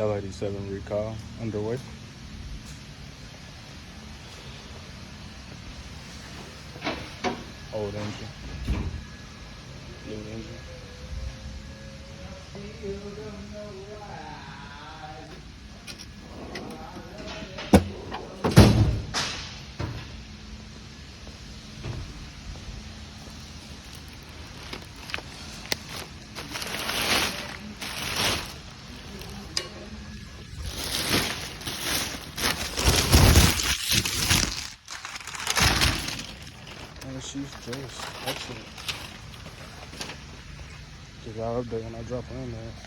L87 recall underway. Old engine, new engine. And she's just excellent. Give y'all an update when I drop her in there.